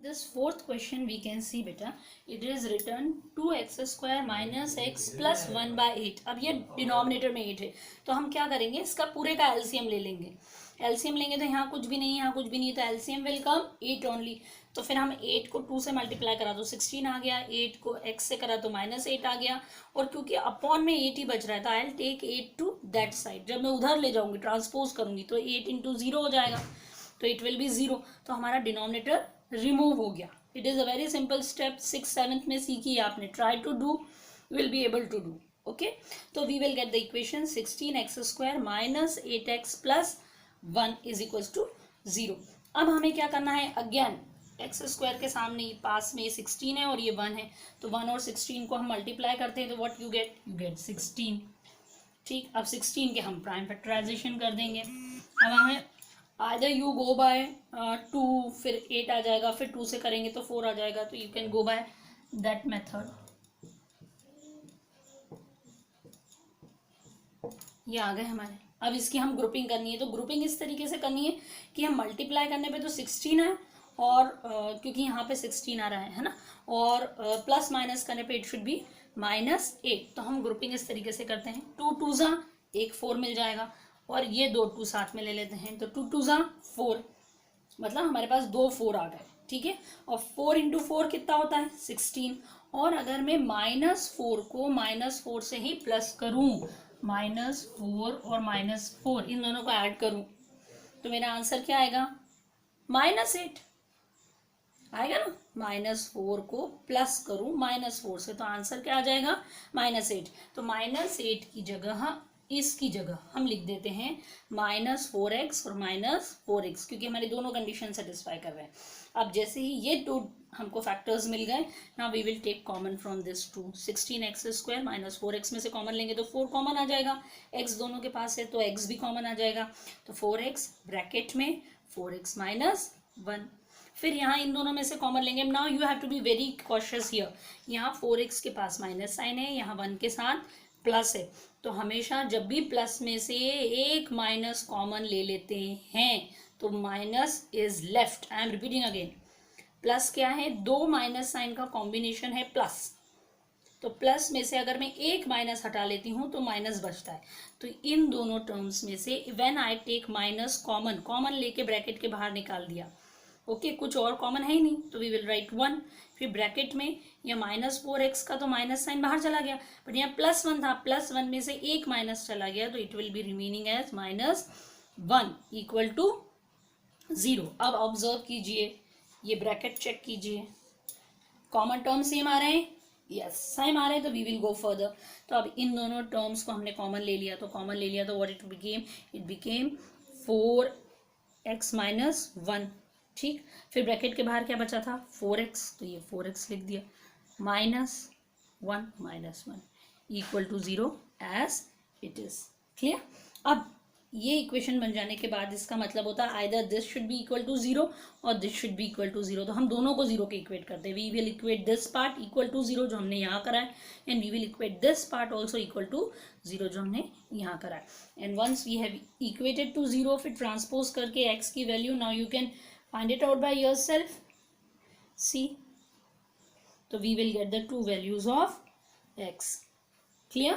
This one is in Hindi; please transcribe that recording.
This fourth question we can see beta, it is written 2x square minus x plus 1 by 8. अब ये डिनोमिनेटर में 8 है तो हम क्या करेंगे, इसका पूरे का एलसीएम ले लेंगे. एलसीएम लेंगे तो यहाँ कुछ भी नहीं है, यहाँ कुछ भी नहीं है, तो एलसीएम विल कम 8 ओनली. तो फिर हम 8 को 2 से मल्टीप्लाई करा तो 16 आ गया, 8 को x से करा तो -8 आ गया. और क्योंकि अपॉन में 8 ही बच रहा है तो I will take 8 to that side. जब मैं उधर ले जाऊंगी ट्रांसपोज करूंगी तो 8 इंटू 0 हो जाएगा, तो इट विल बी 0. तो हमारा डिनोमिनेटर रिमूव हो गया. It is a very simple step. 6th-7th में सीखी है आपने. Try to do, will be able to do. Okay, तो we will get the equation 16x square minus 8x plus 1 is equal to 0. अब हमें क्या करना है, अगेन एक्स स्क्वायर के सामने पास में 16 है और ये 1 है, तो 1 और 16 को हम मल्टीप्लाई करते हैं तो व्हाट यू गेट 16. ठीक, अब 16 के हम प्राइम फैक्टराइजेशन कर देंगे. अब हमें आइदर यू गो बाय 2, फिर 8 आ जाएगा, फिर 2 से करेंगे तो 4 आ जाएगा, तो you can go by that method. ये आ गए हमारे. अब इसकी हम ग्रुपिंग करनी है, तो ग्रुपिंग इस तरीके से करनी है कि हम मल्टीप्लाई करने पे तो 16 है और क्योंकि यहाँ पे 16 आ रहा है ना, और प्लस माइनस करने पे इट शुड बी -8. तो हम ग्रुपिंग इस तरीके से करते हैं. 2 2 जा 1 4 मिल जाएगा और ये 2 2 साथ में ले लेते हैं, तो 2 2 जा 4, मतलब हमारे पास 2 4 आ गए. ठीक है, और 4 इंटू 4 कितना होता है 16. और अगर मैं -4 को -4 से ही प्लस करूं, -4 और -4 इन दोनों को ऐड करूं, तो मेरा आंसर क्या आएगा, -8 आएगा ना. -4 को प्लस करूं -4 से, तो आंसर क्या आ जाएगा, -8. तो -8 की जगह, इसकी जगह हम लिख देते हैं -4x और -4x, क्योंकि हमारी दोनों कंडीशन सेटिस्फाई कर रहे हैं. अब जैसे ही ये 2 हमको फैक्टर्स मिल गए, now we will take common from this 2. 16x square -4x में से कॉमन लेंगे तो 4 कॉमन आ जाएगा. x दोनों के पास है तो x भी कॉमन आ जाएगा, तो 4x ब्रैकेट में 4x माइनस 1. फिर यहाँ इन दोनों में से कॉमन लेंगे. Now you have to be very cautious here. यहाँ 4x के पास माइनस साइन है, यहाँ 1 के साथ प्लस है, तो हमेशा जब भी प्लस में से एक माइनस कॉमन ले लेते हैं तो minus is left. I am repeating again. Plus क्या है, 2 माइनस साइन का कॉम्बिनेशन है प्लस, तो प्लस में से अगर मैं एक माइनस हटा लेती हूँ तो माइनस बचता है. तो इन दोनों टर्म्स में से when I take minus common लेके ब्रैकेट के बाहर निकाल दिया. ओके, कुछ और कॉमन है ही नहीं, तो वी विल राइट 1. फिर ब्रैकेट में या -4x का तो माइनस साइन बाहर चला गया, बट यहाँ +1 था, +1 में से एक माइनस चला गया, तो it will be remaining as -1 equal to 0. अब ऑब्जर्व कीजिए, ये ब्रैकेट चेक कीजिए, कॉमन टर्म सेम आ रहे हैं, यस सेम आ रहे हैं, तो वी विल गो फर्दर. तो अब इन दोनों टर्म्स को हमने कॉमन ले लिया, तो what it became 4x minus 1. ठीक, फिर ब्रैकेट के बाहर क्या बचा था 4x, तो ये 4x लिख दिया, -1 equal to 0 as it is. Clear. अब ये इक्वेशन बन जाने के बाद इसका मतलब होता है either this should be equal to 0 और this should be equal to 0. तो हम दोनों को 0 के इक्वेट करते हैं. We will equate this part equal to 0 जो हमने यहाँ करा है, and we will equate this part also equal to 0 जो हमने यहाँ करा है. And once we have equated to 0, फिर ट्रांसपोज करके x की value, now you can find it out by yourself. See, so we will get the two values of x. Clear?